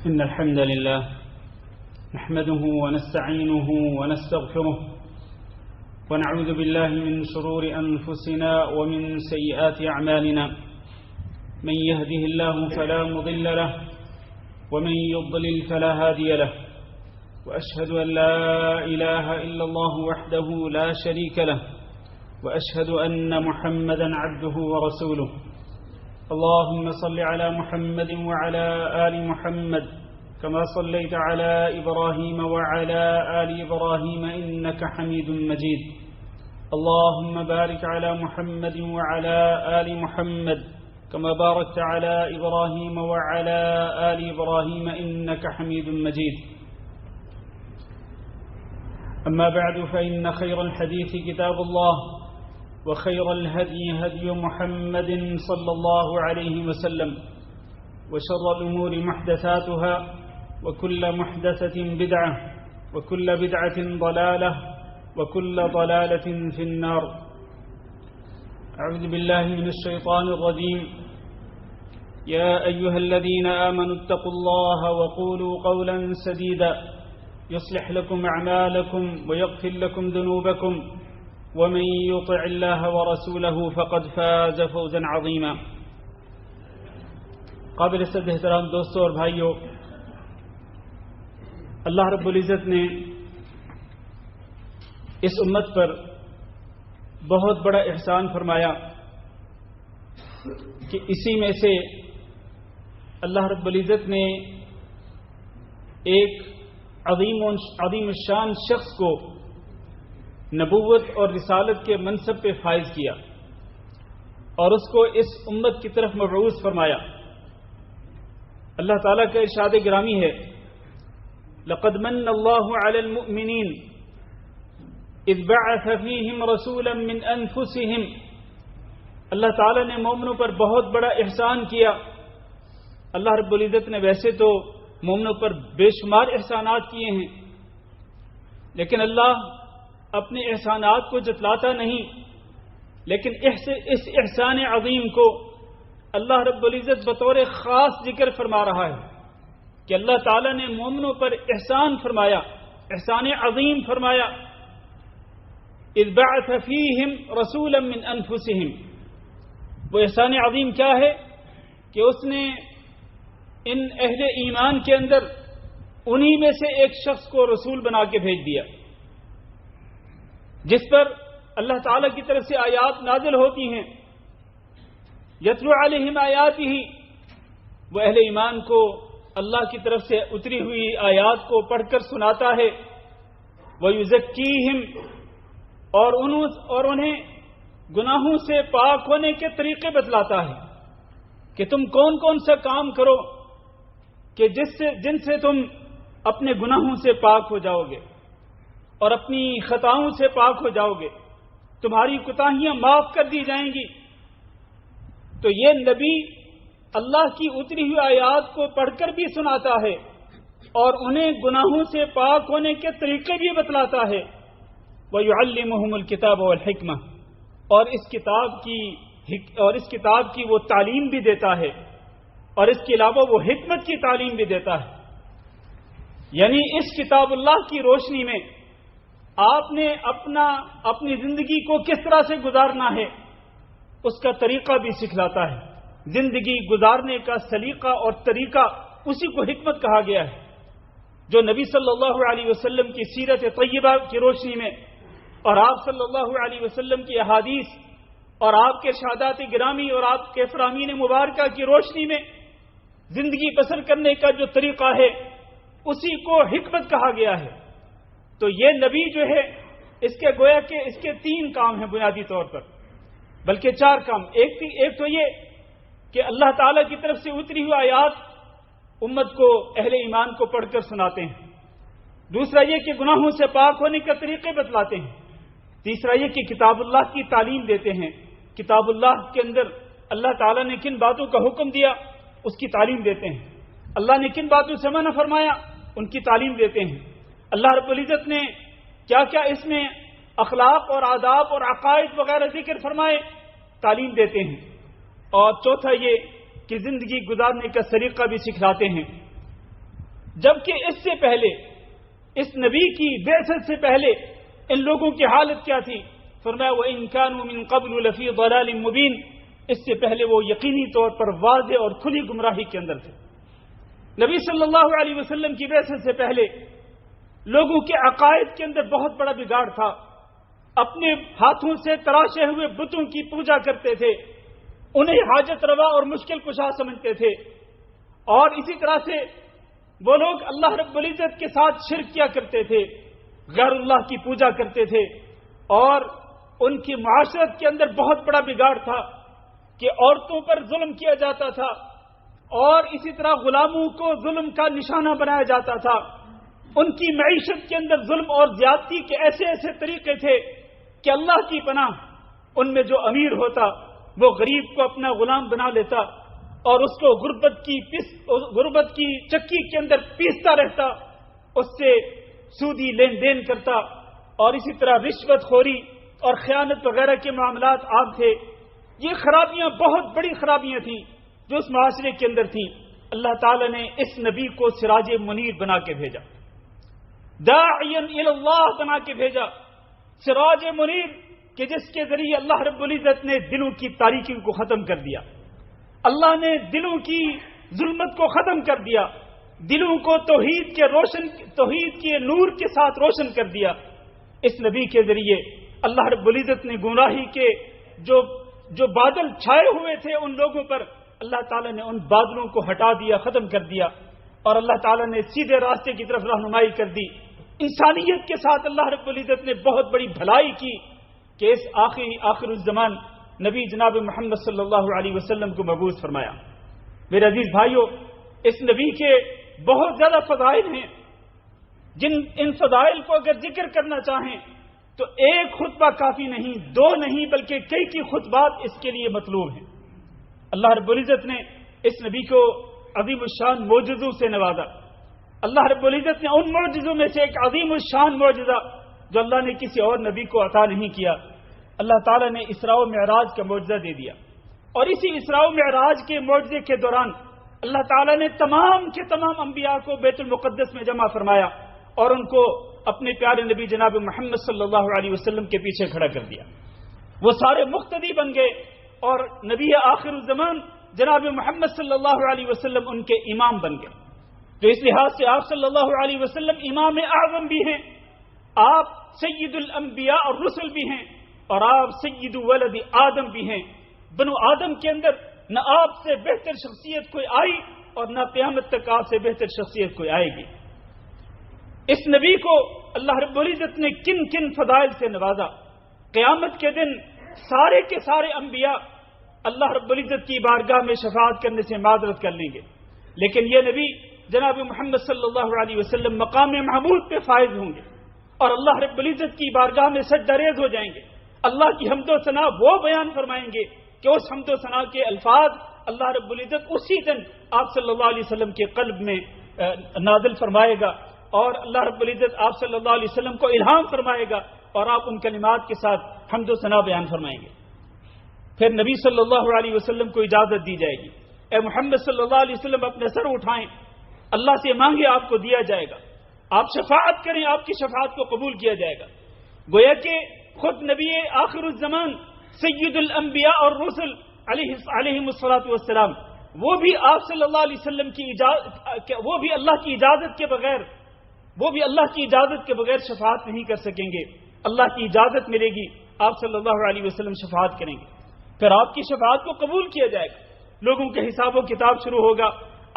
إن الحمد لله نحمده ونستعينه ونستغفره ونعوذ بالله من شرور أنفسنا ومن سيئات أعمالنا من يهده الله فلا مضل له ومن يضلل فلا هادي له وأشهد أن لا إله إلا الله وحده لا شريك له وأشهد أن محمدا عبده ورسوله اللهم صل على محمد وعلى آل محمد كما صليت على إبراهيم وعلى آل إبراهيم إنك حميد مجيد اللهم بارك على محمد وعلى آل محمد كما باركت على إبراهيم وعلى آل إبراهيم إنك حميد مجيد أما بعد فإن خير الحديث كتاب الله وخير الهدي هدي محمد صلى الله عليه وسلم وشر الأمور محدثاتها وكل محدثة بدعة وكل بدعة ضلالة وكل ضلالة في النار. أعوذ بالله من الشيطان الرجيم. يا أيها الذين آمنوا اتقوا الله وقولوا قولا سديدا يصلح لكم أعمالكم ويغفر لكم ذنوبكم ومن يطع الله ورسوله فقد فاز فوزا عظيما. قابل صد احترام دوستوں اور بھائیوں، اللہ رب العزت نے اس امت پر بہت بڑا احسان فرمایا کہ اسی میں سے اللہ رب العزت نے ایک عظیم الشان شخص کو نبوت اور رسالت کے منصب پہ فائز کیا اور اس کو اس امت کی طرف مبعوث فرمایا. اللہ تعالیٰ کا ارشاد گرامی ہے، لقد من اللہ علی المؤمنین اذ بعث فیہم رسولا من انفسہم. اللہ تعالیٰ نے مومنوں پر بہت بڑا احسان کیا. اللہ رب العزت نے ویسے تو مومنوں پر بے شمار احسانات کیے ہیں، لیکن اللہ اپنے احسانات کو جتلاتا نہیں، لیکن اس احسان عظیم کو اللہ رب العزت بطور خاص ذکر فرما رہا ہے کہ اللہ تعالیٰ نے مومنوں پر احسان فرمایا، احسان عظیم فرمایا. اذ بعث فیہم رسولا من انفسہم. وہ احسان عظیم کیا ہے کہ اس نے ان اہل ایمان کے اندر انہی میں سے ایک شخص کو رسول بنا کے بھیج دیا جس پر اللہ تعالیٰ کی طرف سے آیات نازل ہوتی ہیں. یتلو علیہم آیاتہ. وہ اہل ایمان کو اللہ کی طرف سے اتری ہوئی آیات کو پڑھ کر سناتا ہے. ویزکیہم. اور انہیں گناہوں سے پاک ہونے کے طریقے بتلاتا ہے کہ تم کون کون سا کام کرو کہ جن سے تم اپنے گناہوں سے پاک ہو جاؤ گے اور اپنی خطاؤں سے پاک ہو جاؤ گے، تمہاری کوتاہیاں معاف کر دی جائیں گی. تو یہ نبی اللہ کی اتری ہوئی آیات کو پڑھ کر بھی سناتا ہے اور انہیں گناہوں سے پاک ہونے کے طریقے بھی بتلاتا ہے. وَيُعَلِّمُهُمُ الْكِتَابَ وَالْحِكْمَةَ. اور اس کتاب کی وہ تعلیم بھی دیتا ہے اور اس کے علاوہ وہ حکمت کی تعلیم بھی دیتا ہے. یعنی اس کتاب اللہ کی روشنی میں آپ نے اپنی زندگی کو کس طرح سے گزارنا ہے اس کا طریقہ بھی سکھلاتا ہے. زندگی گزارنے کا سلیقہ اور طریقہ اسی کو حکمت کہا گیا ہے، جو نبی صلی اللہ علیہ وسلم کی سیرت طیبہ کی روشنی میں اور آپ صلی اللہ علیہ وسلم کی احادیث اور آپ کے ارشادات گرامی اور آپ کے فرامین مبارکہ کی روشنی میں زندگی بسر کرنے کا جو طریقہ ہے اسی کو حکمت کہا گیا ہے. تو یہ نبی جو ہے اس کے گویا کہ اس کے 3 کام ہیں بنیادی طور پر، بلکہ 4 کام. ایک تو یہ کہ اللہ تعالیٰ کی طرف سے اتری ہوئی آیات امت کو، اہل ایمان کو پڑھ کر سناتے ہیں. دوسرا یہ کہ گناہوں سے پاک ہونے کے طریقے بتلاتے ہیں. تیسرا یہ کہ کتاب اللہ کی تعلیم دیتے ہیں. کتاب اللہ کے اندر اللہ تعالیٰ نے کن باتوں کا حکم دیا اس کی تعلیم دیتے ہیں. اللہ نے کن باتوں سے منع فرمایا ان کی تعلیم دیتے ہیں. اللہ رب العزت نے کیا کیا اس میں اخلاق اور آداب اور عقائد وغیرہ ذکر فرمائے، تعلیم دیتے ہیں. اور چوتھا یہ کہ زندگی گزارنے کا طریقہ بھی سکھلاتے ہیں. جبکہ اس سے پہلے، اس نبی کی بعثت سے پہلے ان لوگوں کی حالت کیا تھی؟ فرمایا وَإِن كَانُوا مِن قَبْلُ لَفِي ضَلَالٍ مُبِينٍ، اس سے پہلے وہ یقینی طور پر واضح اور کھلی گمراہی کے اندر تھے۔ نبی صلی اللہ علیہ وسلم کی بعثت سے پہلے لوگوں کے عقائد کے اندر بہت بڑا بگاڑ تھا، اپنے ہاتھوں سے تراشے ہوئے بتوں کی پوجا کرتے تھے، انہیں حاجت روا اور مشکل کشا سمجھتے تھے، اور اسی طرح سے وہ لوگ اللہ رب العزت کے ساتھ شرک کیا کرتے تھے، غیر اللہ کی پوجا کرتے تھے، اور ان کی معاشرت کے اندر بہت بڑا بگاڑ تھا کہ عورتوں پر ظلم کیا جاتا تھا، اور اسی طرح غلاموں کو ظلم کا نشانہ بنایا جاتا تھا۔ ان کی معیشت کے اندر ظلم اور زیادتی کے ایسے ایسے طریقے تھے کہ اللہ کی پناہ، ان میں جو امیر ہوتا وہ غریب کو اپنا غلام بنا لیتا اور اس کو غربت کی چکی کے اندر پیستا رہتا، اس سے سودی لین دین کرتا، اور اسی طرح رشوت خوری اور خیانت وغیرہ کے معاملات عام تھے۔ یہ خرابیاں بہت بڑی خرابیاں تھیں جو اس معاشرے کے اندر تھیں۔ اللہ تعالی نے اس نبی کو سراج منیر بنا کے بھیجا، داعیا الی اللہ بنا کے بھیجا، سراج منیر کہ جس کے ذریعے اللہ رب العزت نے دلوں کی تاریکی کو ختم کر دیا، اللہ نے دلوں کی ظلمت کو ختم کر دیا، دلوں کو توحید کے نور کے ساتھ روشن کر دیا۔ اس نبی کے ذریعے اللہ رب العزت نے گمراہی کے جو بادل چھائے ہوئے تھے ان لوگوں پر، اللہ تعالیٰ نے ان بادلوں کو ہٹا دیا، ختم کر دیا، اور اللہ تعالیٰ نے سیدھے راستے کی طرف رہنمائی کر دی۔ انسانیت کے ساتھ اللہ رب العزت نے بہت بڑی بھلائی کی کہ اس آخر الزمان نبی جناب محمد صلی اللہ علیہ وسلم کو مبعوث فرمایا۔ میرے عزیز بھائیوں، اس نبی کے بہت زیادہ فضائل ہیں، ان فضائل کو اگر ذکر کرنا چاہیں تو ایک خطبہ کافی نہیں، دو نہیں، بلکہ کئی خطبات اس کے لیے مطلوب ہیں۔ اللہ رب العزت نے اس نبی کو عظیم الشان معجزوں سے نوازا۔ اللہ رب العزت نے ان معجزوں میں سے ایک عظیم الشان معجزہ جو اللہ نے کسی اور نبی کو عطا نہیں کیا، اللہ تعالیٰ نے اسراء و معراج کا معجزہ دے دیا، اور اسی اسراء و معراج کے معجزے کے دوران اللہ تعالیٰ نے تمام کے تمام انبیاء کو بیت المقدس میں جمع فرمایا اور ان کو اپنے پیارے نبی جناب محمد صلی اللہ علیہ وسلم کے پیچھے کھڑا کر دیا۔ وہ سارے مقتدی بن گئے اور نبی آخر الزمان جناب محمد صلی اللہ علیہ وسلم ان کے امام بن گئے۔ تو اس لحاظ سے آپ صلی اللہ علیہ وسلم امام اعظم بھی ہیں، آپ سید الانبیاء اور رسل بھی ہیں، اور آپ سید ولد آدم بھی ہیں۔ بنو آدم کے اندر نہ آپ سے بہتر شخصیت کوئی آئی اور نہ قیامت تک آپ سے بہتر شخصیت کوئی آئے گی۔ اس نبی کو اللہ رب العزت نے کن کن فضائل سے نوازا۔ قیامت کے دن سارے کے سارے انبیاء اللہ رب العزت کی بارگاہ میں شفاعت کرنے سے معذرت کر لیں گے، لیکن یہ نبی جناب محمد صلی اللہ علیہ وسلم مقام محمود پہ فائز ہوں گے اور اللہ رب العزت کی بارگاہ میں سجدہ ریز ہو جائیں گے۔ اللہ کی حمد و ثنا وہ بیان فرمائیں گے کہ اس حمد و ثنا کے الفاظ اللہ رب العزت اسی دن آپ صلی اللہ علیہ وسلم کے قلب میں نازل فرمائے گا، اور اللہ رب العزت آپ صلی اللہ علیہ وسلم کو الہام فرمائے گا اور آپ ان کلمات کے ساتھ حمد و ثنا بیان فرمائیں گے۔ پھر نبی صلی اللہ علیہ وسلم کو اجازت دی جائے گی، اے محمد صلی اللہ علیہ وسلم اپنے سر اٹھائیں، اللہ سے مانگے آپ کو دیا جائے گا، آپ شفاعت کریں آپ کی شفاعت کو قبول کیا جائے گا۔ گویا کہ خود نبی آخر الزمان سید الانبیاء اور رسل علیہم الصلاۃ والسلام وہ بھی آپ صلی اللہ علیہ وسلم کی وہ بھی اللہ کی اجازت کے بغیر شفاعت نہیں کر سکیں گے۔ اللہ کی اجازت ملے گی، آپ صلی اللہ علیہ وسلم شفاعت کریں گے، پھر آپ کی شفاعت کو قبول کیا جائے گا، لوگوں کے حساب و کتاب شروع ہوگا،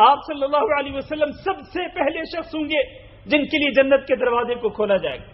آپ صلی اللہ علیہ وسلم سب سے پہلے شخص ہوں گے جن کے لیے جنت کے دروازے کو کھولا جائے گا،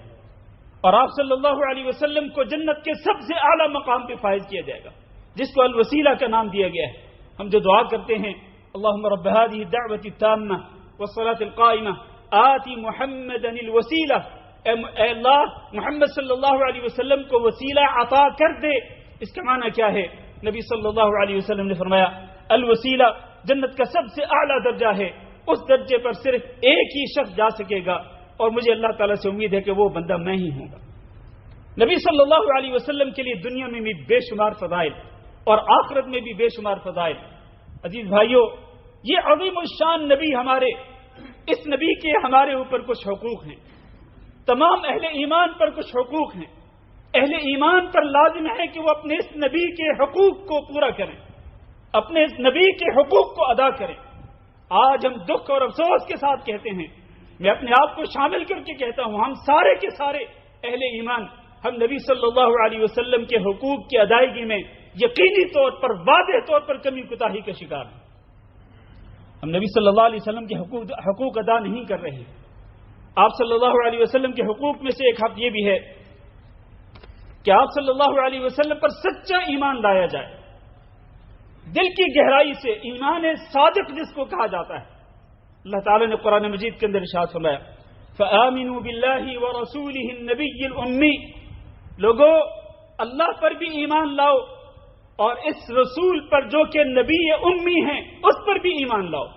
اور آپ صلی اللہ علیہ وسلم کو جنت کے سب سے اعلیٰ مقام پہ فائز کیا جائے گا، جس کو الوسیلہ کا نام دیا گیا ہے۔ ہم جو دعا کرتے ہیں اللہم رب هذه الدعوة التامة والصلاة القائمة آتی محمدا الوسیلہ، اے اللہ محمد صلی اللہ علیہ وسلم کو وسیلہ عطا کر دے۔ اس کا معنی کیا ہے؟ نبی صلی اللہ علیہ وسلم نے فرمایا الوسیلہ جنت کا سب سے اعلیٰ درجہ ہے، اس درجے پر صرف ایک ہی شخص جا سکے گا، اور مجھے اللہ تعالیٰ سے امید ہے کہ وہ بندہ میں ہی ہوں گا۔ نبی صلی اللہ علیہ وسلم کے لیے دنیا میں بھی بے شمار فضائل اور آخرت میں بھی بے شمار فضائل۔ عزیز بھائیوں، یہ عظیم الشان نبی ہمارے اس نبی کے ہمارے اوپر کچھ حقوق ہیں، تمام اہل ایمان پر کچھ حقوق ہیں. اہل ایمان پر لازم ہے کہ وہ اپنے اس نبی کے حقوق کو پورا کریں، اپنے اس نبی کے حقوق کو ادا کریں. آج ہم دکھ اور افسوس کے ساتھ کہتے ہیں، میں اپنے آپ کو شامل کر کے کہتا ہوں، ہم سارے کے سارے اہل ایمان ہم نبی صلی اللہ علیہ وسلم کے حقوق کی ادائیگی میں یقینی طور پر واضح طور پر کمی کوتاہی کا شکار ہیں. ہم نبی صلی اللہ علیہ وسلم کے حقوق ادا نہیں کر رہے. آپ صلی اللہ علیہ وسلم کے حقوق میں سے ایک حق یہ بھی ہے کہ آپ صلی اللہ علیہ وسلم پر سچا ایمان لایا جائے، دل کی گہرائی سے ایمان صادق جس کو کہا جاتا ہے. اللہ تعالیٰ نے قرآن مجید کے اندر ارشاد فرمایا فَآمِنُوا بِاللَّهِ وَرَسُولِهِ النَّبِيِّ الْأُمِّيِّ، لوگو اللہ پر بھی ایمان لاؤ اور اس رسول پر جو کہ نبی امی ہیں اس پر بھی ایمان لاؤ.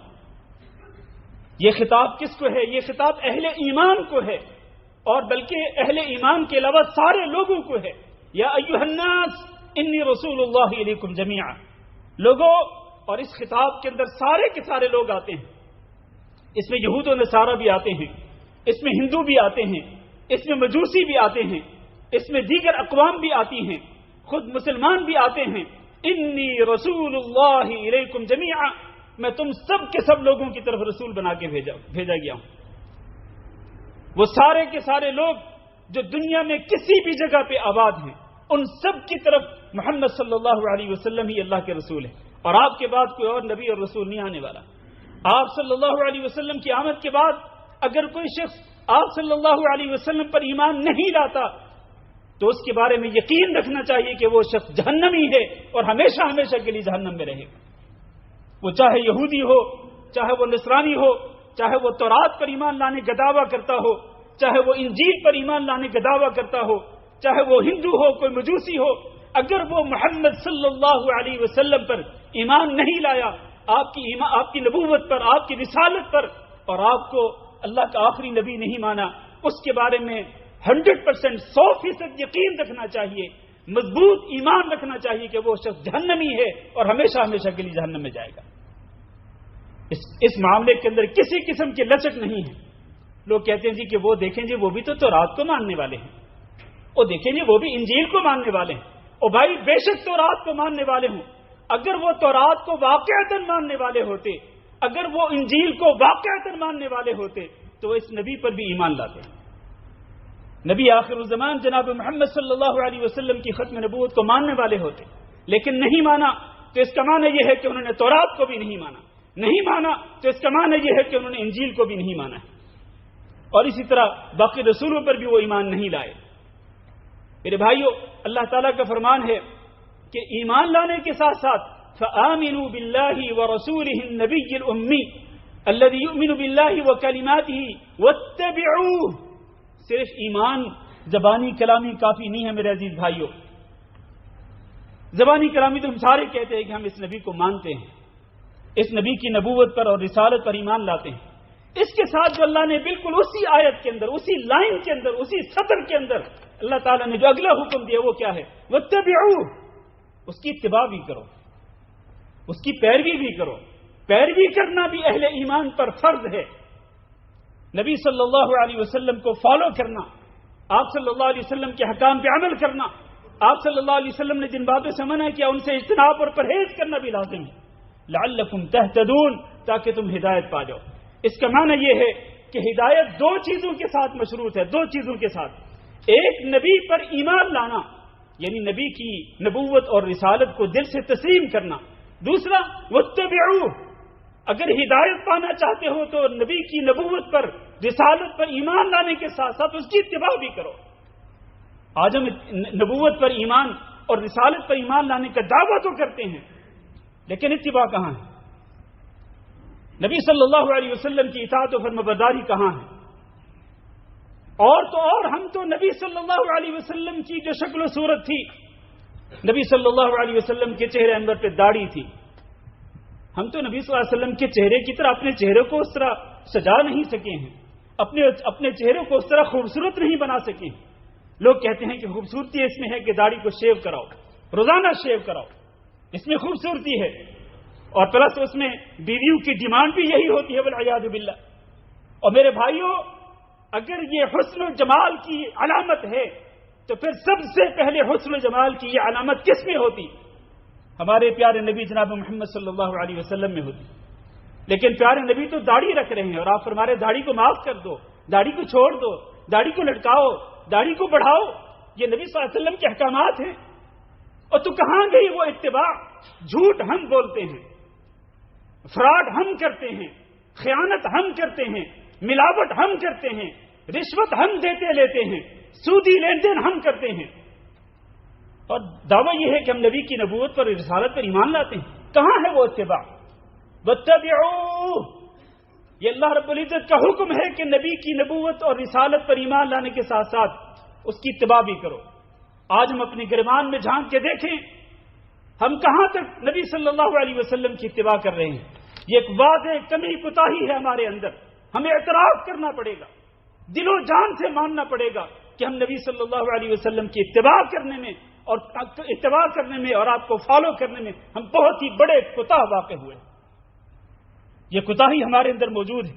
یہ خطاب کس کو ہے؟ یہ خطاب اہل ایمان کو ہے، اور بلکہ اہل ایمان کے علاوہ سارے لوگوں کو ہے. یا ایھا الناس انی رسول اللہ الیکم جمیعا. لوگوں، اور اس خطاب کے اندر سارے کے سارے لوگ آتے ہیں. اس میں یہود و نصارہ بھی آتے ہیں، اس میں ہندو بھی آتے ہیں، اس میں مجوسی بھی آتے ہیں، اس میں دیگر اقوام بھی آتی ہیں، خود مسلمان بھی آتے ہیں. انی رسول اللہ الیکم جمیعا، میں تم سب کے سب لوگوں کی طرف رسول بنا کے بھیجا گیا ہوں. وہ سارے کے سارے لوگ جو دنیا میں کسی بھی جگہ پہ آباد ہیں، ان سب کی طرف محمد صلی اللہ علیہ وسلم ہی اللہ کے رسول ہے، اور آپ کے بعد کوئی اور نبی اور رسول نہیں آنے والا. آپ صلی اللہ علیہ وسلم کی آمد کے بعد اگر کوئی شخص آپ صلی اللہ علیہ وسلم پر ایمان نہیں لاتا تو اس کے بارے میں یقین رکھنا چاہیے کہ وہ شخص جہنمی ہے اور ہمیشہ ہمیشہ کے لیے جہنم میں رہے گا. وہ چاہے یہودی ہو، چاہے وہ نصرانی ہو، چاہے وہ تورات پر ایمان لانے کا دعویٰ کرتا ہو، چاہے وہ انجیل پر ایمان لانے کا دعویٰ کرتا ہو، چاہے وہ ہندو ہو، کوئی مجوسی ہو، اگر وہ محمد صلی اللہ علیہ وسلم پر ایمان نہیں لایا، آپ کی نبوت پر، آپ کی رسالت پر، اور آپ کو اللہ کا آخری نبی نہیں مانا، اس کے بارے میں 100% 100% یقین رکھنا چاہیے، مضبوط ایمان رکھنا چاہیے کہ وہ شخص جہنمی ہے اور ہمیشہ ہمیشہ کے لیے جہنم میں جائے گا. اس معاملے کے اندر کسی قسم کی لچک نہیں ہے. لوگ کہتے ہیں جی کہ وہ دیکھیں جی وہ بھی تو رات کو ماننے والے ہیں، وہ دیکھیں جی وہ بھی انجیل کو ماننے والے ہیں. اور بھائی بے شک تو رات کو ماننے والے ہوں، اگر وہ تورات کو واقعتاً ماننے والے ہوتے، اگر وہ انجیل کو واقعتاً ماننے والے ہوتے تو وہ اس نبی پر بھی ایمان لاتے. نبی آخر الزمان جناب محمد صلی اللہ علیہ وسلم کی ختم نبوت کو ماننے والے ہوتے، لیکن نہیں مانا تو اس کا معنی یہ ہے کہ انہوں نے تورات کو بھی نہیں مانا، نہیں مانا تو اس کا معنی یہ ہے کہ انہوں نے انجیل کو بھی نہیں مانا ہے، اور اسی طرح باقی رسولوں پر بھی وہ ایمان نہیں لائے. میرے بھائیو، اللہ تعالیٰ کا فرمان ہے کہ ایمان لانے کے ساتھ ساتھ فآمنوا باللہ ورسولہ النبی الأمی الذی یؤمن باللہ وکلماتہ واتبعوہ. صرف ایمان زبانی کلامی کافی نہیں ہے میرے عزیز بھائیو. زبانی کلامی تو ہم سارے کہتے ہیں کہ ہم اس نبی کو مانتے ہیں، اس نبی کی نبوت پر اور رسالت پر ایمان لاتے ہیں. اس کے ساتھ جو اللہ نے بالکل اسی آیت کے اندر، اسی لائن کے اندر، اسی سطر کے اندر اللہ تعالیٰ نے جو اگلا حکم دیا وہ کیا ہے؟ واتبعوہ. اس کی اتباع بھی کرو، اس کی پیروی بھی کرو. پیروی کرنا بھی اہل ایمان پر فرض ہے. نبی صلی اللہ علیہ وسلم کو فالو کرنا، آپ صلی اللہ علیہ وسلم کے حکام پہ عمل کرنا، آپ صلی اللہ علیہ وسلم نے جن باتوں سے منع کیا ان سے اجتناب اور پرہیز کرنا بھی لازم ہے. لعلکم تہتدون، تاکہ تم ہدایت پا جاؤ. اس کا معنی یہ ہے کہ ہدایت دو چیزوں کے ساتھ مشروط ہے، دو چیزوں کے ساتھ. ایک نبی پر ایمان لانا، یعنی نبی کی نبوت اور رسالت کو دل سے تسلیم کرنا. دوسرا واتبعوہ، اگر ہدایت پانا چاہتے ہو تو نبی کی نبوت پر، رسالت پر ایمان لانے کے ساتھ ساتھ اس کی اتباع بھی کرو. آج ہم نبوت پر ایمان اور رسالت پر ایمان لانے کا دعویٰ تو کرتے ہیں، لیکن اتباع کہاں ہے؟ نبی صلی اللہ علیہ وسلم کی اطاعت و فرمانبرداری کہاں ہے؟ اور تو اور ہم تو نبی صلی اللہ علیہ وسلم کی جو شکل و صورت تھی، نبی صلی اللہ علیہ وسلم کے چہرے انور پہ داڑھی تھی، ہم تو نبی صلی اللہ علیہ وسلم کے چہرے کی طرح اپنے چہرے کو اس طرح سجا نہیں سکے ہیں، اپنے چہرے کو اس طرح خوبصورت نہیں بنا سکے ہیں. لوگ کہتے ہیں کہ خوبصورتی اس میں ہے کہ داڑھی کو شیو کراؤ، روزانہ شیو کراؤ، اس میں خوبصورتی ہے. اور پلس اس میں بیویوں کی ڈیمانڈ بھی یہی ہوتی ہے والعیاذ باللہ. اور میرے بھائیوں، اگر یہ حسن و جمال کی علامت ہے تو پھر سب سے پہلے حسن و جمال کی یہ علامت کس میں ہوتی؟ ہمارے پیارے نبی جناب محمد صلی اللہ علیہ وسلم میں ہوتی. لیکن پیارے نبی تو داڑھی رکھ رہے ہیں اور آپ فرما رہے داڑھی کو معاف کر دو، داڑھی کو چھوڑ دو، داڑھی کو لٹکاؤ، داڑھی کو بڑھاؤ. یہ نبی صلی اللہ علیہ وسلم کے احکامات ہیں. اور تو کہاں گئی وہ اتباع؟ جھوٹ ہم بولتے ہیں، فراڈ ہم کرتے ہیں، خیانت ہم کرتے ہیں، ملاوٹ ہم کرتے ہیں، رشوت ہم دیتے لیتے ہیں، سودی لین دین ہم کرتے ہیں، اور دعویٰ یہ ہے کہ ہم نبی کی نبوت پر رسالت پر ایمان لاتے ہیں. کہاں ہے وہ اتباع؟ واتبعوہ، یہ اللہ رب العزت کا حکم ہے کہ نبی کی نبوت اور رسالت پر ایمان لانے کے ساتھ ساتھ اس کی اتباع بھی کرو. آج ہم اپنی گریبان میں جھانک کے دیکھیں ہم کہاں تک نبی صلی اللہ علیہ وسلم کی اتباع کر رہے ہیں. یہ ایک واضح کمی کوتاہی ہے ہمارے اندر. ہمیں اعتراف کرنا پڑے گا، دل و جان سے ماننا پڑے گا کہ ہم نبی صلی اللہ علیہ وسلم کی اتباع کرنے میں اور آپ کو فالو کرنے میں ہم بہت ہی بڑے کوتاہ واقع ہوئے. یہ کوتاہی ہمارے اندر موجود ہے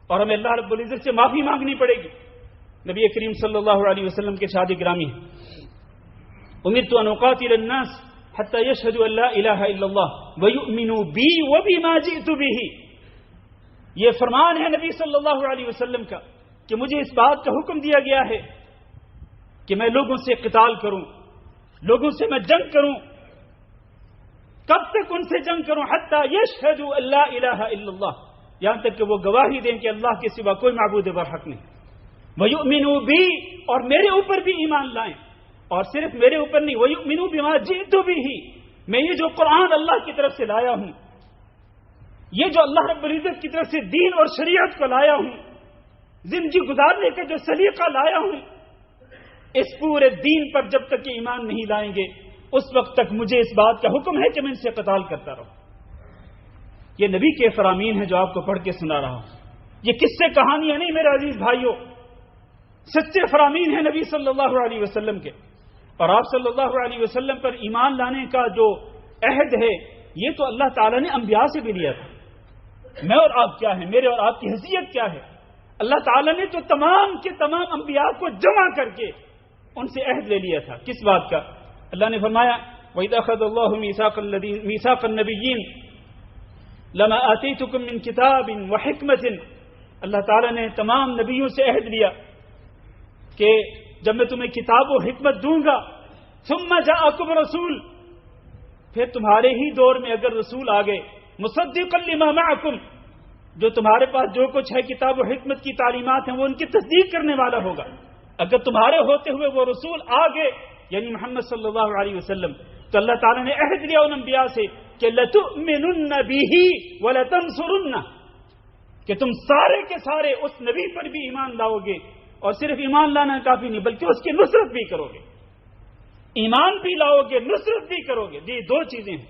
اور ہمیں اللہ رب العزت سے معافی مانگنی پڑے گی. نبی کریم صلی اللہ علیہ وسلم کے شاد گرامی ہے، امرت ان اقاتل الناس حتى يشهدوا ان لا الہ الا اللہ ويؤمنوا بی وبما جئت به. یہ فرمان ہے نبی صلی اللہ علیہ وسلم کا کہ مجھے اس بات کا حکم دیا گیا ہے کہ میں لوگوں سے قتال کروں، لوگوں سے میں جنگ کروں. کب تک ان سے جنگ کروں؟ حتی یشہدوا ان لا الہ الا اللہ، یہاں تک کہ وہ گواہی دیں کہ اللہ کے سوا کوئی معبود برحق نہیں. وَيُؤْمِنُوا بِي، اور میرے اوپر بھی ایمان لائیں. اور صرف میرے اوپر نہیں، وَيُؤْمِنُوا بِمَا جِئْتُ بِهِ، میں یہ جو قرآن اللہ کی طرف سے لایا ہوں، یہ جو اللہ رب العزت کی طرف سے دین اور شریعت کو لایا ہوں، زندگی گزارنے کا جو سلیقہ لایا ہوں، اس پورے دین پر جب تک یہ ایمان نہیں لائیں گے اس وقت تک مجھے اس بات کا حکم ہے کہ میں ان سے قتال کرتا رہوں. یہ نبی کے فرامین ہیں جو آپ کو پڑھ کے سنا رہا ہوں. یہ قصے کہانیاں نہیں میرے عزیز بھائیوں، سچے فرامین ہیں نبی صلی اللہ علیہ وسلم کے. اور آپ صلی اللہ علیہ وسلم پر ایمان لانے کا جو عہد ہے یہ تو اللہ تعالیٰ نے انبیاء سے بھی لیا تھا. میں اور آپ کیا ہیں، میرے اور آپ کی حیثیت کیا ہے؟ اللہ تعالیٰ نے تو تمام کے تمام انبیاء کو جمع کر کے ان سے عہد لے لیا تھا. کس بات کا؟ اللہ نے فرمایا وَإِذْ أَخَذَ اللَّهُ مِيثَاقَ النَّبِيِّينَ لَمَا آتَيْتُكُم مِّن كِتَابٍ وَحِكْمَةٍ. اللہ تعالیٰ نے تمام نبیوں سے عہد لیا کہ جب میں تمہیں کتاب و حکمت دوں گا، ثُمَّ جَاءَكُمْ رَسُولٌ، پھر تمہارے ہی دور میں اگر رسول آ گئے، مُصَدِّقًا لِمَا مَعَكُمْ، جو تمہارے پاس جو کچھ ہے کتاب و حکمت کی تعلیمات ہیں وہ ان کی تصدیق کرنے والا ہوگا. اگر تمہارے ہوتے ہوئے وہ رسول آ گئے یعنی محمد صلی اللہ علیہ وسلم، تو اللہ تعالیٰ نے عہد لیا ان انبیاء سے کہ لَتُؤْمِنُنَّ بِهِ وَلَتَنْصُرُنَّ، کہ تم سارے کے سارے اس نبی پر بھی ایمان لاؤ گے، اور صرف ایمان لانا کافی نہیں بلکہ اس کی نصرت بھی کرو گے. ایمان بھی لاؤ گے، نصرت بھی کرو گے. یہ دو چیزیں ہیں،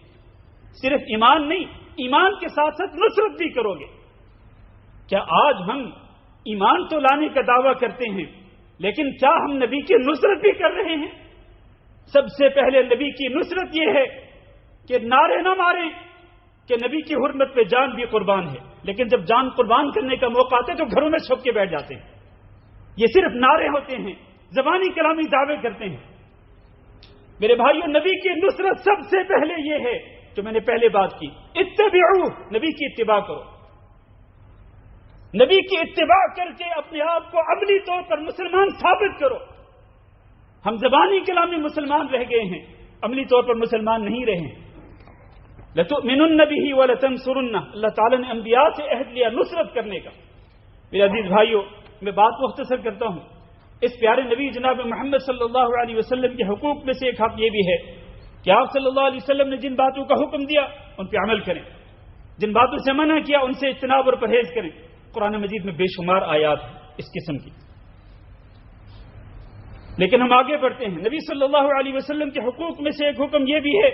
صرف ایمان نہیں، ایمان کے ساتھ ساتھ نصرت بھی کرو گے. کیا آج ہم ایمان تو لانے کا دعویٰ کرتے ہیں لیکن کیا ہم نبی کی نصرت بھی کر رہے ہیں؟ سب سے پہلے نبی کی نصرت یہ ہے کہ نعرے نہ ماریں کہ نبی کی حرمت پہ جان بھی قربان ہے، لیکن جب جان قربان کرنے کا موقع آتا ہے تو گھروں میں چھپ کے بیٹھ جاتے ہیں. یہ صرف نعرے ہوتے ہیں، زبانی کلامی دعوے کرتے ہیں. میرے بھائیوں، نبی کی نصرت سب سے پہلے یہ ہے جو میں نے پہلے بات کی، اتبعوا، نبی کی اتباع کرو. نبی کی اتباع کر کے اپنے آپ کو عملی طور پر مسلمان ثابت کرو. ہم زبانی کلامی مسلمان رہ گئے ہیں، عملی طور پر مسلمان نہیں رہے ہیں. لَتُؤْمِنُنَّ بِهِ وَلَتَنْصُرُنَّ، اللہ تعالیٰ نے انبیاء سے عہد لیا نصرت کرنے کا. میرے عزیز بھائیوں، میں بات مختصر کرتا ہوں. اس پیارے نبی جناب محمد صلی اللہ علیہ وسلم کے حقوق میں سے ایک حق یہ بھی ہے کہ آپ صلی اللہ علیہ وسلم نے جن باتوں کا حکم دیا ان پہ عمل کریں، جن باتوں سے منع کیا ان سے اجتناب اور پرہیز کریں. قرآن مجید میں بے شمار آیات ہیں اس قسم کی. لیکن ہم آگے بڑھتے ہیں. نبی صلی اللہ علیہ وسلم کے حقوق میں سے ایک حکم یہ بھی ہے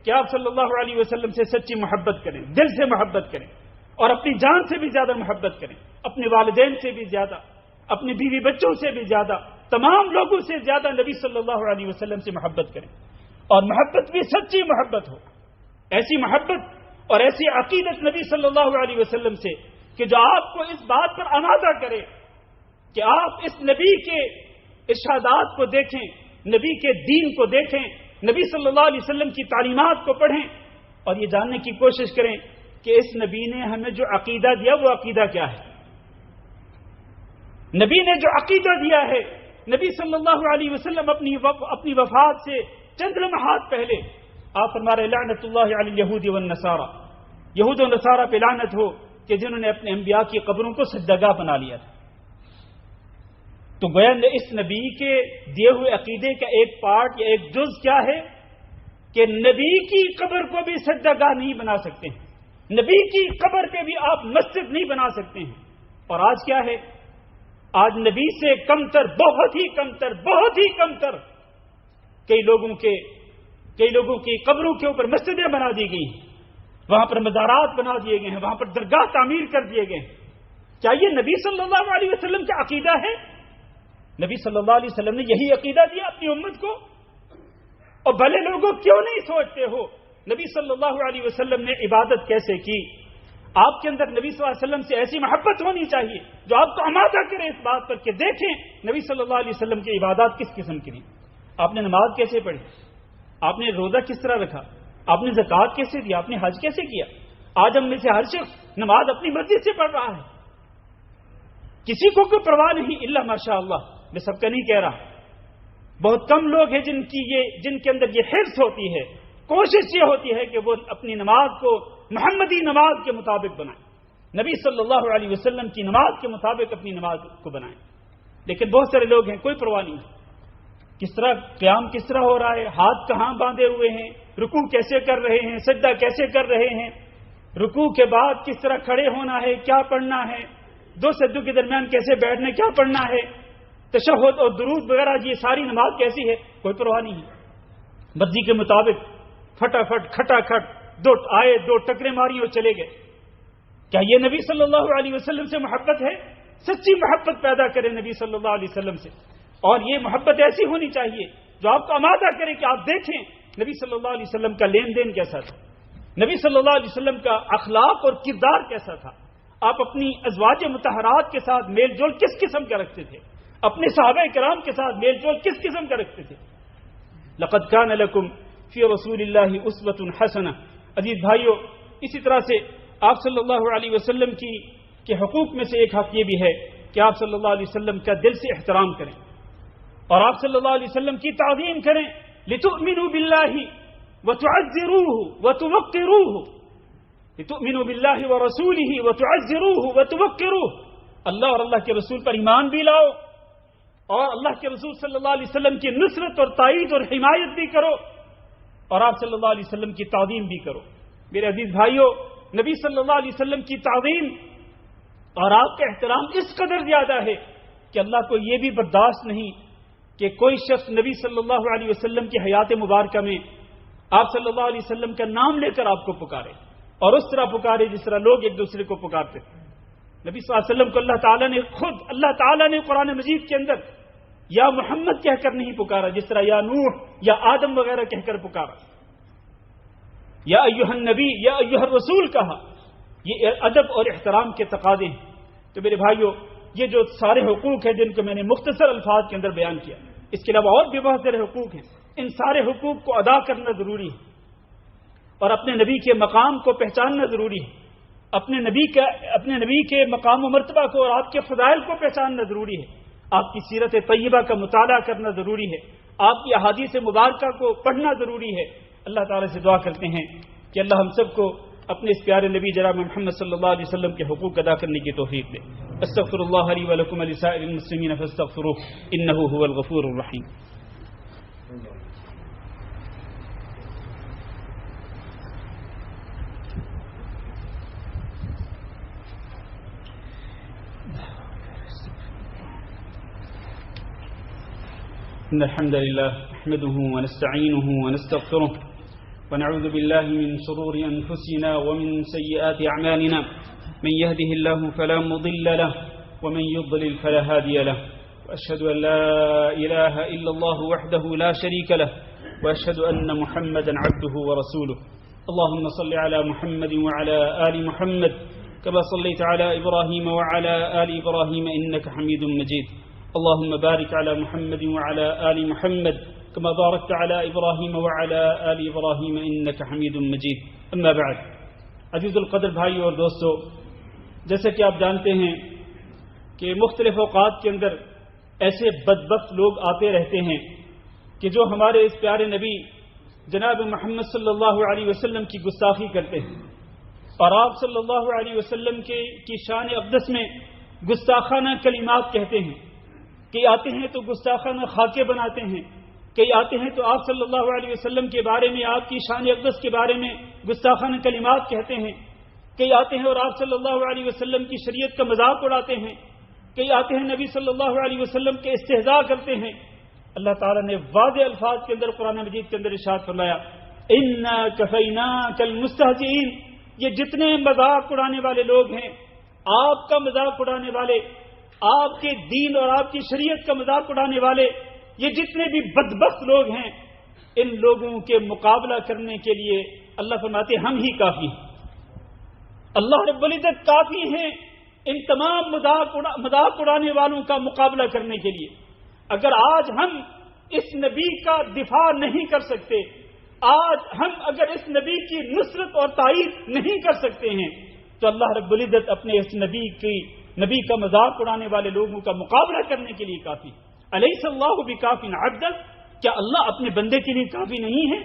کہ آپ صلی اللہ علیہ وسلم سے سچی محبت کریں، دل سے محبت کریں، اور اپنی جان سے بھی زیادہ محبت کریں، اپنے والدین سے بھی زیادہ، اپنی بیوی بچوں سے بھی زیادہ، تمام لوگوں سے زیادہ نبی صلی اللہ علیہ وسلم سے محبت کریں. اور محبت بھی سچی محبت ہو، ایسی محبت اور ایسی عقیدت نبی صلی اللہ علیہ وسلم سے کہ جو آپ کو اس بات پر آمادہ کرے کہ آپ اس نبی کے ارشادات کو دیکھیں، نبی کے دین کو دیکھیں، نبی صلی اللہ علیہ وسلم کی تعلیمات کو پڑھیں اور یہ جاننے کی کوشش کریں کہ اس نبی نے ہمیں جو عقیدہ دیا وہ عقیدہ کیا ہے۔ نبی نے جو عقیدہ دیا ہے، نبی صلی اللہ علیہ وسلم اپنی وفات سے چند لمحات پہلے آپ فرما رہے لعنت اللہ علی الیہود والنصارى، یہود و نصارہ پہ لعنت ہو کہ جنہوں نے اپنے انبیاء کی قبروں کو سجدگاہ بنا لیا تھا۔ تو گویا اس نبی کے دیے ہوئے عقیدے کا ایک پارٹ یا ایک جز کیا ہے کہ نبی کی قبر کو بھی سجدگاہ نہیں بنا سکتے ہیں، نبی کی قبر پہ بھی آپ مسجد نہیں بنا سکتے ہیں۔ اور آج کیا ہے؟ آج نبی سے کمتر، بہت ہی کمتر کئی لوگوں کی قبروں کے اوپر مسجدیں بنا دی گئی ہیں، وہاں پر مزارات بنا دیے گئے ہیں، وہاں پر درگاہ تعمیر کر دیے گئے ہیں۔ کیا یہ نبی صلی اللہ علیہ وسلم کا عقیدہ ہے؟ نبی صلی اللہ علیہ وسلم نے یہی عقیدہ دیا اپنی امت کو؟ اور بھلے لوگوں کیوں نہیں سوچتے ہو نبی صلی اللہ علیہ وسلم نے عبادت کیسے کی؟ آپ کے اندر نبی صلی اللہ علیہ وسلم سے ایسی محبت ہونی چاہیے جو آپ کو آمادہ کرے اس بات پر کہ دیکھیں نبی صلی اللہ علیہ وسلم کی عبادات کس قسم کی تھی، آپ نے نماز کیسے پڑھی، آپ نے روزہ کس طرح رکھا، آپ نے زکوٰۃ کیسے دیا، آپ نے حج کیسے کیا۔ آج ہم میں سے ہر شخص نماز اپنی مرضی سے پڑھ رہا ہے، کسی کو کوئی پرواہ نہیں، الا ماشاء اللہ، میں سب کا نہیں کہہ رہا، بہت کم لوگ ہیں جن کے اندر یہ حرص ہوتی ہے، کوشش یہ ہوتی ہے کہ وہ اپنی نماز کو محمدی نماز کے مطابق بنائیں، نبی صلی اللہ علیہ وسلم کی نماز کے مطابق اپنی نماز کو بنائیں۔ لیکن بہت سارے لوگ ہیں کوئی پرواہ نہیں، کس طرح قیام کس طرح ہو رہا ہے، ہاتھ کہاں باندھے ہوئے ہیں، رکوع کیسے کر رہے ہیں، سجدہ کیسے کر رہے ہیں، رکوع کے بعد کس طرح کھڑے ہونا ہے، کیا پڑھنا ہے، دو سجدوں کے درمیان کیسے بیٹھنا، کیا پڑھنا ہے، تشہد اور درود وغیرہ، یہ ساری نماز کیسی ہے، کوئی پرواہ نہیں ہے، مرضی کے مطابق فٹافٹ کھٹا کھٹ دو ٹکرے ماری اور چلے گئے۔ کیا یہ نبی صلی اللہ علیہ وسلم سے محبت ہے؟ سچی محبت پیدا کرے نبی صلی اللہ علیہ وسلم سے، اور یہ محبت ایسی ہونی چاہیے جو آپ کو آمادہ کرے کہ آپ دیکھیں نبی صلی اللہ علیہ وسلم کا لین دین کیسا تھا، نبی صلی اللہ علیہ وسلم کا اخلاق اور کردار کیسا تھا، آپ اپنی ازواج مطہرات کے ساتھ میل جول کس قسم کا رکھتے تھے، اپنے صحابہ کرام کے ساتھ میل جول کس قسم کا رکھتے تھے۔ لقد کان لکم فی رسول اللہ اسوۃ حسنہ۔ عزیز بھائیو، اسی طرح سے آپ صلی اللہ علیہ وسلم کے حقوق میں سے ایک حق یہ بھی ہے کہ آپ صلی اللہ علیہ وسلم کا دل سے احترام کریں اور آپ صلی اللہ علیہ وسلم کی تعظیم کریں، لتؤمنوا باللہ وتعزروہ وتوقروہ، لتؤمنوا باللہ ورسولہ وتعزروہ وتوقروہ، اللہ اور اللہ کے رسول پر ایمان بھی لاؤ اور اللہ کے رسول صلی اللہ علیہ وسلم کی نصرت اور تائید اور حمایت بھی کرو اور آپ صلی اللہ علیہ وسلم کی تعظیم بھی کرو۔ میرے عزیز بھائیو، نبی صلی اللہ علیہ وسلم کی تعظیم اور آپ کا احترام اس قدر زیادہ ہے کہ اللہ کو یہ بھی برداشت نہیں کہ کوئی شخص نبی صلی اللہ علیہ وسلم کی حیات مبارکہ میں آپ صلی اللہ علیہ وسلم کا نام لے کر آپ کو پکارے اور اس طرح پکارے جس طرح لوگ ایک دوسرے کو پکارتے تھے۔ نبی صلی اللہ علیہ وسلم کو اللہ تعالیٰ نے قرآن مجید کے اندر یا محمد کہہ کر نہیں پکارا، جس طرح یا نوح یا آدم وغیرہ کہہ کر پکارا، یا ایھا النبی یا ایھا الرسول کہا۔ یہ ادب اور احترام کے تقاضے ہیں۔ تو میرے بھائیو، یہ جو سارے حقوق ہیں جن کو میں نے مختصر الفاظ کے اندر بیان کیا، اس کے علاوہ اور بھی بہت سارے حقوق ہیں، ان سارے حقوق کو ادا کرنا ضروری ہے اور اپنے نبی کے مقام کو پہچاننا ضروری ہے، اپنے نبی کے مقام و مرتبہ کو اور آپ کے فضائل کو پہچاننا ضروری ہے، آپ کی سیرت طیبہ کا مطالعہ کرنا ضروری ہے، آپ کی احادیث مبارکہ کو پڑھنا ضروری ہے۔ اللہ تعالیٰ سے دعا کرتے ہیں کہ اللہ ہم سب کو اپنے اس پیارے نبی جناب محمد صلی اللہ علیہ وسلم کے حقوق ادا کرنے کی توفیق دے۔ استغفر اللہ لی ولکم ولسائر المسلمین فاستغفروہ انہ هو الغفور الرحیم۔ إن الحمد لله نحمده ونستعينه ونستغفره ونعوذ بالله من شرور أنفسنا ومن سيئات أعمالنا، من يهده الله فلا مضل له ومن يضلل فلا هادي له، وأشهد أن لا إله إلا الله وحده لا شريك له، وأشهد أن محمدا عبده ورسوله۔ اللهم صل على محمد وعلى آل محمد كما صليت على إبراهيم وعلى آل إبراهيم إنك حميد مجيد اللهم بارك على محمد وعلى آل محمد كما باركت على إبراهيم وعلى آل إبراهيم إنك حميد مجيد أما بعد عزیز القدر بھائی اور دوستو، جیسے کہ آپ جانتے ہیں کہ مختلف اوقات کے اندر ایسے بدبخت لوگ آتے رہتے ہیں کہ جو ہمارے اس پیارے نبی جناب محمد صلی اللہ علیہ وسلم کی گستاخی کرتے ہیں اور آپ صلی اللہ علیہ وسلم کی شان اقدس میں گستاخانہ کلمات کہتے ہیں. کئی آتے ہیں تو گستاخانہ خاکے بناتے ہیں، کئی آتے ہیں تو آپ صلی اللہ علیہ وسلم کے بارے میں، آپ کی شان اقدس کے بارے میں گستاخانہ کلمات کہتے ہیں. کئی آتے ہیں اور آپ صلی اللہ علیہ وسلم کی شریعت کا مذاق اڑاتے ہیں. کئی آتے ہیں نبی صلی اللہ علیہ وسلم کے استہزاء کرتے ہیں. اللہ تعالیٰ نے واضح الفاظ کے اندر قرآن مجید کے اندر ارشاد فرمایا اِنَّا كَفَيْنَاكَ الْمُسْتَهْزِئِينَ. یہ جتنے مذاق اڑانے والے لوگ ہیں، آپ کا مذاق اڑانے والے، آپ کے دین اور آپ کی شریعت کا مذاق اڑانے والے، یہ جتنے بھی بدبخت لوگ ہیں، ان لوگوں کے مقابلہ کرنے کے لیے اللہ فرماتے ہم ہی کافی ہیں. اللہ رب العزت کافی ہیں ان تمام مذاق اڑانے والوں کا مقابلہ کرنے کے لیے. اگر آج ہم اس نبی کا دفاع نہیں کر سکتے، آج ہم اگر اس نبی کی نصرت اور تائید نہیں کر سکتے ہیں، تو اللہ رب العزت اپنے اس نبی کا مذاق اڑانے والے لوگوں کا مقابلہ کرنے کے لیے کافی. الیس اللہ بکاف عبدہ، کیا اللہ اپنے بندے کے لیے کافی نہیں ہے؟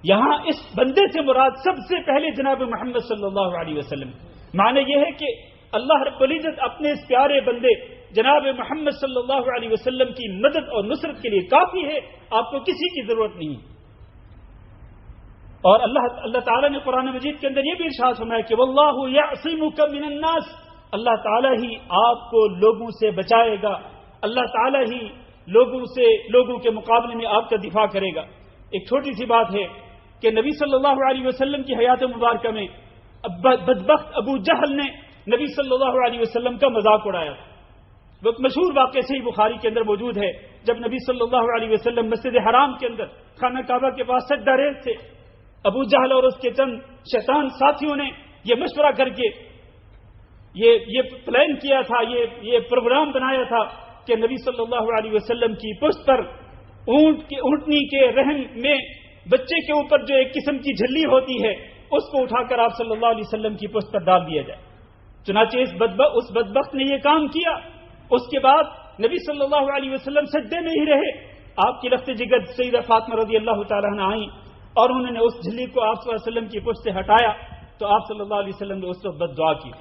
یہاں اس بندے سے مراد سب سے پہلے جناب محمد صلی اللہ علیہ وسلم. معنی یہ ہے کہ اللہ رب العزت اپنے اس پیارے بندے جناب محمد صلی اللہ علیہ وسلم کی مدد اور نصرت کے لیے کافی ہے، آپ کو کسی کی ضرورت نہیں. اور اللہ تعالیٰ نے قرآن مجید کے اندر یہ بھی ارشاد فرمایا کہ واللہ یعصمک من الناس، اللہ تعالیٰ ہی آپ کو لوگوں سے بچائے گا، اللہ تعالیٰ ہی لوگوں کے مقابلے میں آپ کا دفاع کرے گا. ایک چھوٹی سی بات ہے کہ نبی صلی اللہ علیہ وسلم کی حیات مبارکہ میں بدبخت ابو جہل نے نبی صلی اللہ علیہ وسلم کا مذاق اڑایا. وہ مشہور واقعہ صحیح بخاری کے اندر موجود ہے. جب نبی صلی اللہ علیہ وسلم مسجد حرام کے اندر خانہ کعبہ کے پاس سجدہ ریز تھے، ابو جہل اور اس کے چند شیطان ساتھیوں نے یہ مشورہ کر کے یہ پلان کیا تھا، یہ پروگرام بنایا تھا کہ نبی صلی اللہ علیہ وسلم کی پشت پر اونٹنی کے رحم میں بچے کے اوپر جو ایک قسم کی جھلی ہوتی ہے، اس کو اٹھا کر آپ صلی اللہ علیہ وسلم کی پشت پر ڈال دیا جائے. چنانچہ اس بدبخت نے یہ کام کیا. اس کے بعد نبی صلی اللہ علیہ وسلم سجدے میں ہی رہے. آپ کی لخت جگر سیدہ فاطمہ رضی اللہ تعالیٰ عنہا آئیں اور انہوں نے اس جھلی کو آپ صلی اللہ علیہ وسلم کی پشت سے ہٹایا تو آپ صلی اللہ علیہ وسلم نے اس وقت بد دعا کی.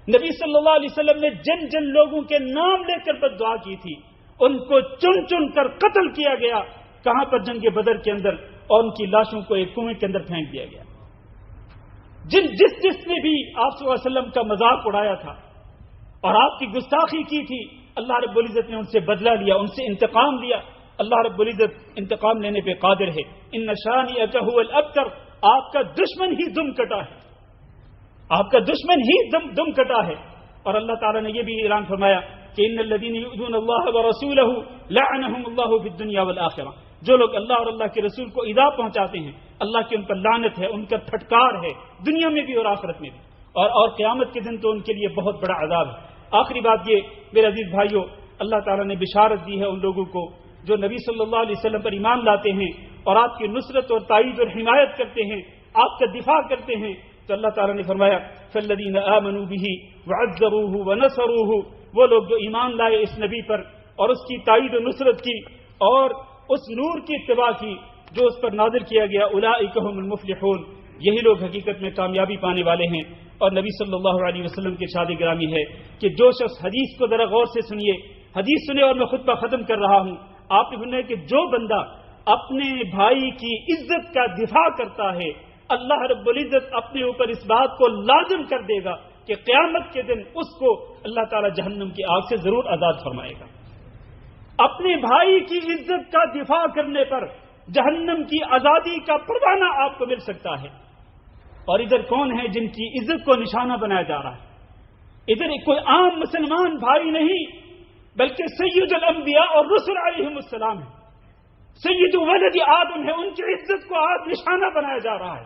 نبی صلی اللہ علیہ وسلم نے جن لوگوں کے نام لے کر بد دعا کی تھی ان کو چن کر قتل کیا گیا. کہاں پر؟ جنگ بدر کے اندر، اور ان کی لاشوں کو ایک کنویں کے اندر پھینک دیا گیا. جس نے بھی آپ صلی اللہ علیہ وسلم کا مذاق اڑایا تھا اور آپ کی گستاخی کی تھی، اللہ رب العزت نے ان سے بدلہ لیا، ان سے انتقام لیا. اللہ رب العزت انتقام لینے پہ قادر ہے. ان شانئک ھو الابتر، آپ کا دشمن ہی دم کٹا ہے، آپ کا دشمن ہی دم کٹا ہے. اور اللہ تعالیٰ نے یہ بھی اعلان فرمایا کہ ان الذین یؤذون اللہ ورسولہ لعنہم اللہ فی الدنیا والآخرہ. جو لوگ اللہ اور اللہ کے رسول کو ایذا پہنچاتے ہیں، اللہ کی ان پر لعنت ہے، ان کا پھٹکار ہے، دنیا میں بھی اور آخرت میں بھی، اور قیامت کے دن تو ان کے لیے بہت بڑا عذاب ہے. آخری بات یہ میرے عزیز بھائیوں، اللہ تعالیٰ نے بشارت دی ہے ان لوگوں کو جو نبی صلی اللہ علیہ وسلم پر ایمان لاتے ہیں اور آپ کی نصرت اور تائید اور حمایت کرتے ہیں، آپ کا دفاع کرتے ہیں. تو اللہ تعالیٰ نے فرمایا فالذین آمنوا بہ وعزروہ ونصروہ، وہ لوگ جو ایمان لائے اس نبی پر اور اس کی تائید و نصرت کی اور اس نور کی اتباع کی جو اس پر نازل کیا گیا، اولئک هم المفلحون، یہی لوگ حقیقت میں کامیابی پانے والے ہیں. اور نبی صلی اللہ علیہ وسلم کے ارشاد گرامی ہے کہ جو شخص حدیث کو ذرا غور سے سنیے، حدیث سنے، اور میں خطبہ ختم کر رہا ہوں. آپ نے سنا ہے کہ جو بندہ اپنے بھائی کی عزت کا دفاع کرتا ہے، اللہ رب العزت اپنے اوپر اس بات کو لازم کر دے گا کہ قیامت کے دن اس کو اللہ تعالی جہنم کی آگ سے ضرور آزاد فرمائے گا. اپنے بھائی کی عزت کا دفاع کرنے پر جہنم کی آزادی کا پروانہ آپ کو مل سکتا ہے. اور ادھر کون ہے جن کی عزت کو نشانہ بنایا جا رہا ہے؟ ادھر کوئی عام مسلمان بھائی نہیں بلکہ سید الانبیاء اور رسل علیہم السلام ہے، سید ولد آدم ہے، ان کی عزت کو آج نشانہ بنایا جا رہا ہے.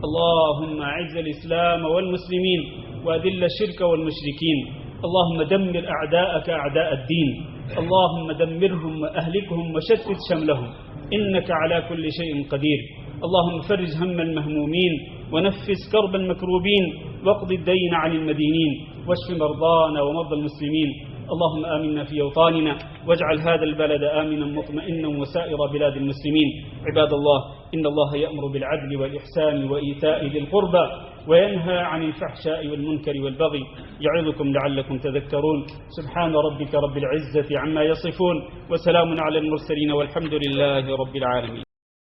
اللهم أعز الإسلام والمسلمين وأذل الشرك والمشركين. اللهم دمر أعداءك أعداء الدين. اللهم دمرهم وأهلكهم وشتت شملهم إنك على كل شيء قدير. اللهم فرج هم المهمومين ونفس كرب المكروبين واقض الدين عن المدينين واشف مرضانا ومرضى المسلمين. اللهم آمنا في أوطاننا واجعل هذا البلد آمنا مطمئنا وسائر بلاد المسلمين. عباد الله، إن الله يأمر بالعدل والإحسان وإيتاء ذي القربى وينهى عن الفحشاء والمنكر والبغي يعظكم لعلكم تذكرون. سبحان ربك رب العزة عما يصفون وسلام على المرسلين والحمد لله رب العالمين.